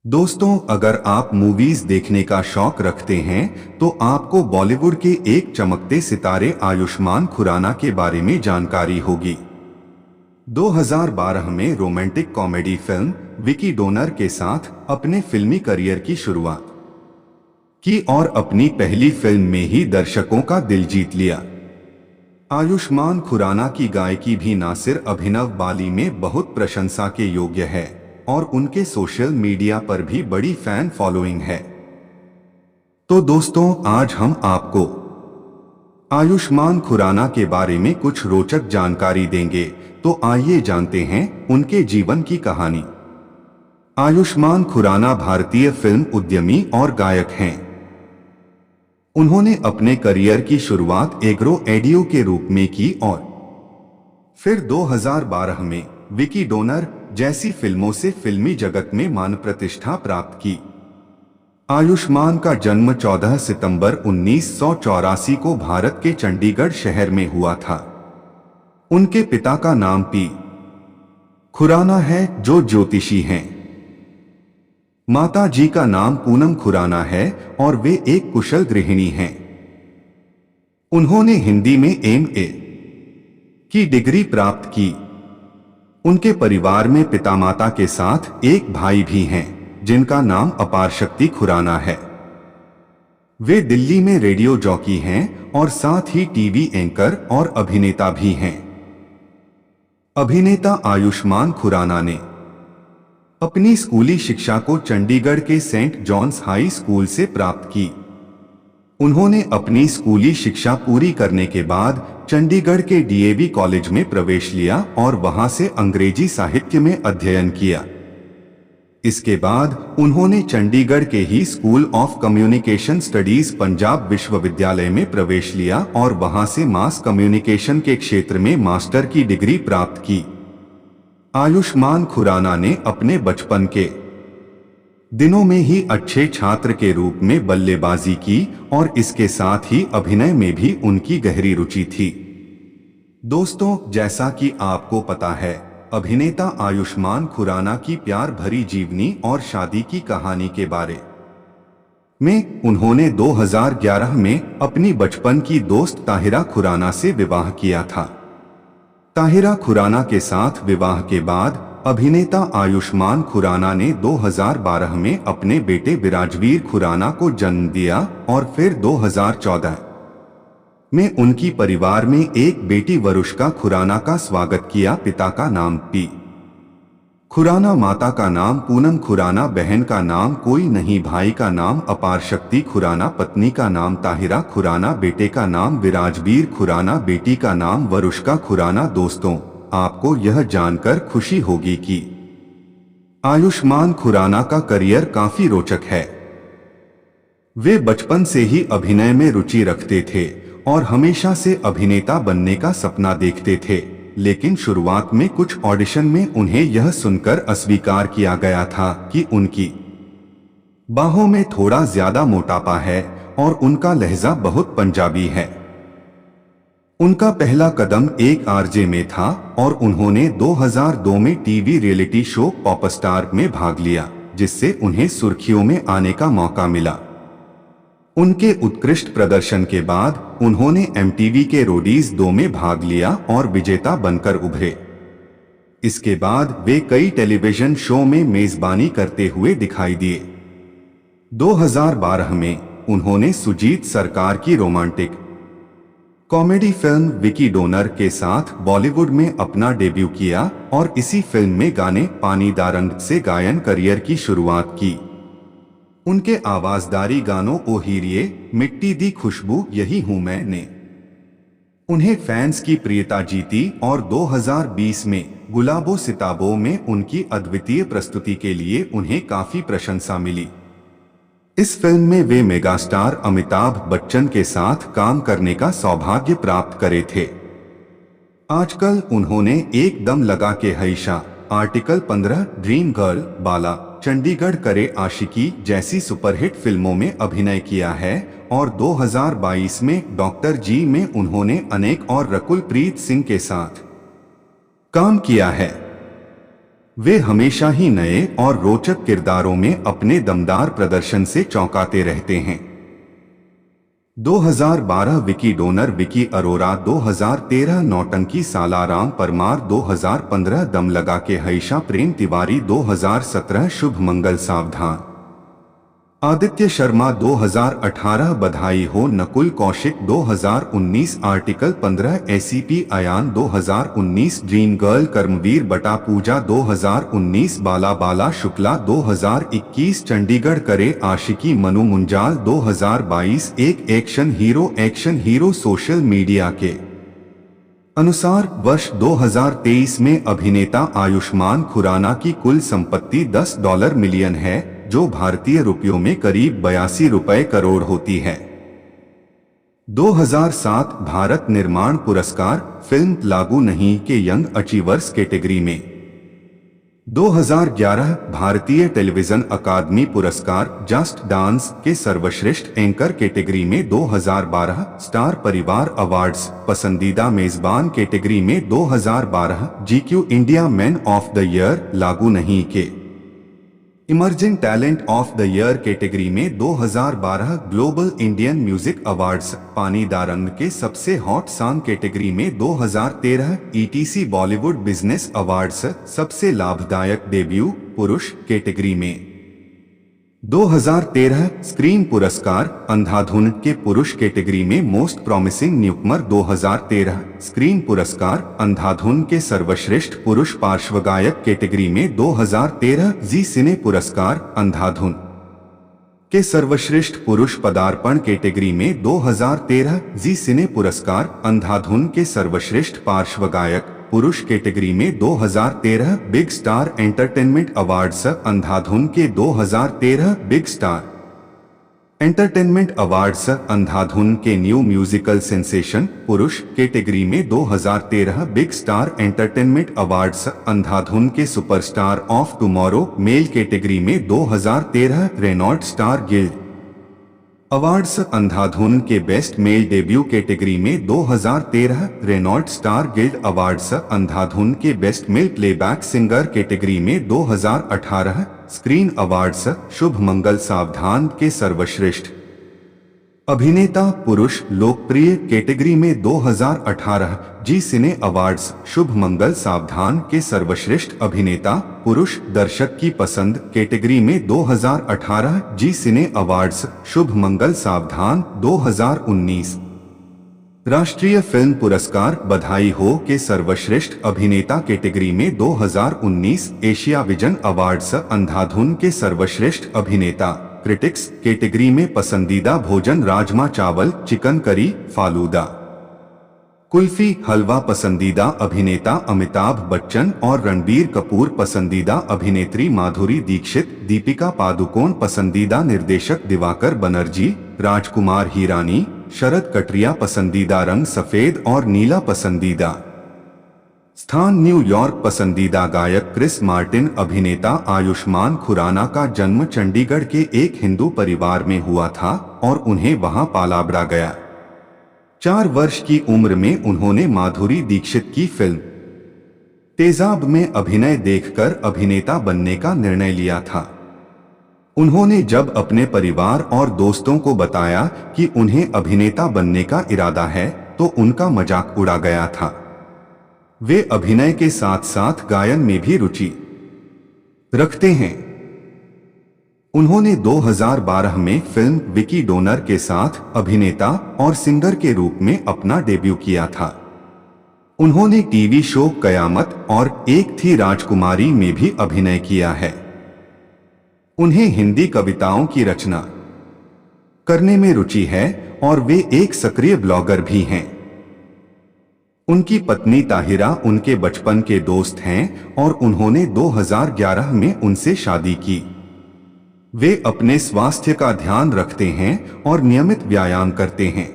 दोस्तों, अगर आप मूवीज देखने का शौक रखते हैं तो आपको बॉलीवुड के एक चमकते सितारे आयुष्मान खुराना के बारे में जानकारी होगी। 2012 में romantic comedy film Vicky donor के साथ अपने फिल्मी करियर की शुरुआत की और अपनी पहली फिल्म में ही दर्शकों का दिल जीत लिया। आयुष्मान खुराना की गायकी भी न सिर्फ अभिनव बाली में बहुत प्रशंसा के योग्य है और उनके सोशल मीडिया पर भी बड़ी फैन फॉलोइंग है। तो दोस्तों, आज हम आपको आयुष्मान खुराना के बारे में कुछ रोचक जानकारी देंगे। तो आइए जानते हैं उनके जीवन की कहानी। आयुष्मान खुराना भारतीय फिल्म उद्यमी और गायक हैं। उन्होंने अपने करियर की शुरुआत एग्रो एडियो के रूप में की और फिर 2012 में विकी डोनर जैसी फिल्मों से फिल्मी जगत में मान प्रतिष्ठा प्राप्त की। आयुष्मान का जन्म 14 सितंबर 1984 को भारत के चंडीगढ़ शहर में हुआ था। उनके पिता का नाम पी खुराना है, जो ज्योतिषी हैं। माता जी का नाम पूनम खुराना है और वे एक कुशल गृहिणी हैं। उन्होंने हिंदी में एमए की डिग्री प्राप्त की। उनके परिवार में पिता माता के साथ एक भाई भी हैं, जिनका नाम अपार शक्ति खुराना है। वे दिल्ली में रेडियो जॉकी हैं और साथ ही टीवी एंकर और अभिनेता भी हैं। अभिनेता आयुष्मान खुराना ने अपनी स्कूली शिक्षा को चंडीगढ़ के सेंट जॉन्स हाई स्कूल से प्राप्त की। उन्होंने अपनी स्कूली शिक्षा पूरी करने के बाद चंडीगढ़ के डीएवी कॉलेज में प्रवेश लिया और वहां से अंग्रेजी साहित्य में अध्ययन किया। इसके बाद उन्होंने चंडीगढ़ के ही school of communication studies Punjab विश्वविद्यालय में प्रवेश लिया और वहां से मास कम्युनिकेशन के क्षेत्र में मास्टर की डिग्री प्राप्त की। आयुष्मान खुराना ने अपने बचपन के दिनों में ही अच्छे छात्र के रूप में बल्लेबाजी की और इसके साथ ही अभिनय में भी उनकी गहरी रुचि थी। दोस्तों, जैसा कि आपको पता है, अभिनेता आयुष्मान खुराना की प्यार भरी जीवनी और शादी की कहानी के बारे में उन्होंने 2011 में अपनी बचपन की दोस्त ताहिरा खुराना से विवाह किया था। ताहिरा खुराना के साथ विवाह के बाद अभिनेता आयुष्मान खुराना ने 2012 में अपने बेटे विराजवीर खुराना को जन्म दिया और फिर 2014 में उनकी परिवार में एक बेटी वरुष्का खुराना का स्वागत किया। पिता का नाम पी खुराना, माता का नाम पूनम खुराना, बहन का नाम कोई नहीं, भाई का नाम अपार शक्ति खुराना, पत्नी का नाम ताहिरा खुराना, बेटे का नाम विराजवीर खुराना, बेटी का नाम वरुष्का खुराना। दोस्तों, आपको यह जानकर खुशी होगी कि आयुष्मान खुराना का करियर काफी रोचक है। वे बचपन से ही अभिनय में रुचि रखते थे और हमेशा से अभिनेता बनने का सपना देखते थे, लेकिन शुरुआत में कुछ ऑडिशन में उन्हें यह सुनकर अस्वीकार किया गया था कि उनकी बाहों में थोड़ा ज्यादा मोटापा है और उनका लहजा बहुत पंजाबी है। उनका पहला कदम एक आरजे में था और उन्होंने 2002 में टीवी रियलिटी शो पॉपस्टार में भाग लिया, जिससे उन्हें सुर्खियों में आने का मौका मिला। उनके उत्कृष्ट प्रदर्शन के बाद उन्होंने एमटीवी के रोडीज 2 में भाग लिया और विजेता बनकर उभरे। इसके बाद वे कई टेलीविजन शो में मेजबानी करते हुए दिखाई दिए। 2012 में उन्होंने सुजीत सरकार की romantic comedy film Vicky donor के साथ बॉलीवुड में अपना डेब्यू किया और इसी फिल्म में गाने पानी दा रंग से गायन करियर की शुरुआत की। उनके आवाजदारी गानों ओ हीरिए, मिट्टी दी खुशबू, यही हूं मैं ने उन्हें फैंस की प्रियता जीती और 2020 में गुलाबो सिताबो में उनकी अद्वितीय प्रस्तुति के लिए उन्हें काफी प्रशंसा मिली। इस फिल्म में वे मेगास्टार अमिताभ बच्चन के साथ काम करने का सौभाग्य प्राप्त करे थे। आजकल उन्होंने एक दम लगा के हईशा, आर्टिकल 15, ड्रीम गर्ल, बाला, चंडीगढ़ करे आशिकी जैसी सुपरहिट फिल्मों में अभिनय किया है और 2022 में डॉक्टर जी में उन्होंने अनेक और रकुल प्रीत सिंह के साथ काम किया है। वे हमेशा ही नए और रोचक किरदारों में अपने दमदार प्रदर्शन से चौंकाते रहते हैं। 2012 विकी डोनर विकी अरोरा, 2013 नौटंकी सालाराम परमार, 2015 दम लगा के हईशा प्रेम तिवारी, 2017 शुभ मंगल सावधान Aditya Sharma, 2018 Badhaai Ho Nakul Kaushik, 2019 Article 15 ACP Ayaan, 2019 Dream Girl Karamveer बटा पूजा, 2019 बाला बाला शुक्ला, 2021 चंडीगढ़ करे आशिकी मनु मुंजाल, 2022 एक एक्शन हीरो सोशल मीडिया के अनुसार वर्ष 2023 में अभिनेता आयुष्मान खुराना की कुल संपत्ति $10 मिलियन है, जो भारतीय रुपयों में करीब 82 रुपए करोड़ होती है। 2007 भारत निर्माण पुरस्कार फिल्म लागू नहीं के यंग अचीवर्स कैटेगरी में, 2011 भारतीय टेलीविजन अकादमी पुरस्कार जस्ट डांस के सर्वश्रेष्ठ एंकर कैटेगरी में, 2012 स्टार परिवार अवार्ड्स पसंदीदा मेजबान कैटेगरी में, 2012 GQ India man of the year लागू नहीं के emerging talent of the year category में, 2012 ग्लोबल इंडियन म्यूजिक अवार्ड्स पानी दारंग के सबसे हॉट सॉन्ग कैटेगरी में, 2013 ईटीसी बॉलीवुड बिजनेस अवार्ड्स सबसे लाभदायक डेब्यू पुरुष कैटेगरी में, 2013 स्क्रीन पुरस्कार अंधाधुन के पुरुष कैटेगरी में मोस्ट प्रॉमिसिंग न्यूकमर, 2013 स्क्रीन पुरस्कार अंधाधुन के सर्वश्रेष्ठ पुरुष पार्श्वगायक कैटेगरी में, 2013 जी सिने पुरस्कार अंधाधुन के सर्वश्रेष्ठ पुरुष पदार्पण कैटेगरी में, 2013 जी सिने पुरस्कार अंधाधुन के सर्वश्रेष्ठ पार्श्वगायक पुरुष कैटेगरी में, 2013 बिग स्टार एंटरटेनमेंट अवार्ड्स अंधाधुन के 2013 बिग स्टार एंटरटेनमेंट अवार्ड्स अंधाधुन के न्यू म्यूजिकल सेंसेशन पुरुष कैटेगरी में, 2013 बिग स्टार एंटरटेनमेंट अवार्ड्स अंधाधुन के superstar of tomorrow male category में, 2013 रेनॉल्ट स्टार गिल्ड अवार्ड्स अंधाधुन के बेस्ट मेल डेब्यू कैटेगरी में, 2013 रेनॉल्ट स्टार गिल्ड अवार्ड्स अंधाधुन के best male playback singer category में, 2018 screen awards शुभ मंगल सावधान के सर्वश्रेष्ठ अभिनेता पुरुष लोकप्रिय कैटेगरी में, 2018 जी सिने अवार्ड्स शुभ मंगल सावधान के सर्वश्रेष्ठ अभिनेता पुरुष दर्शक की पसंद कैटेगरी में, 2018 जी सिने अवार्ड्स शुभ मंगल सावधान, 2019 राष्ट्रीय फिल्म पुरस्कार बधाई हो के सर्वश्रेष्ठ अभिनेता कैटेगरी में, 2019 एशिया विजन अवार्ड्स अंधाधुन के सर्वश्रेष्ठ अभिनेता क्रिटिक्स कैटेगरी में पसंदीदा भोजन राजमा चावल चिकन करी फालूदा कुल्फी हलवा पसंदीदा अभिनेता अमिताभ बच्चन और रणबीर कपूर पसंदीदा अभिनेत्री माधुरी दीक्षित दीपिका पादुकोण पसंदीदा निर्देशक दिवाकर बनर्जी राजकुमार हिरानी शरद कटरिया पसंदीदा रंग सफेद और नीला पसंदीदा स्थान न्यूयॉर्क पसंदीदा गायक क्रिस मार्टिन अभिनेता आयुष्मान खुराना का जन्म चंडीगढ़ के एक हिंदू परिवार में हुआ था और उन्हें वहां पाला बड़ा गया। 4 वर्ष की उम्र में उन्होंने माधुरी दीक्षित की फिल्म तेजाब में अभिनय देखकर अभिनेता बनने का निर्णय लिया था। उन्होंने जब अपने परिवार और दोस्तों को बताया कि उन्हें अभिनेता बनने का इरादा है तो उनका मजाक उड़ा गया था। वे अभिनय के साथ साथ गायन में भी रुचि रखते हैं। उन्होंने 2012 में फिल्म विकी डोनर के साथ अभिनेता और सिंगर के रूप में अपना डेब्यू किया था। उन्होंने टीवी शो कयामत और एक थी राजकुमारी में भी अभिनय किया है। उन्हें हिंदी कविताओं की रचना करने में रुचि है और वे एक सक्रिय ब्लॉगर भी हैं। उनकी पत्नी ताहिरा उनके बचपन के दोस्त हैं और उन्होंने 2011 में उनसे शादी की। वे अपने स्वास्थ्य का ध्यान रखते हैं और नियमित व्यायाम करते हैं।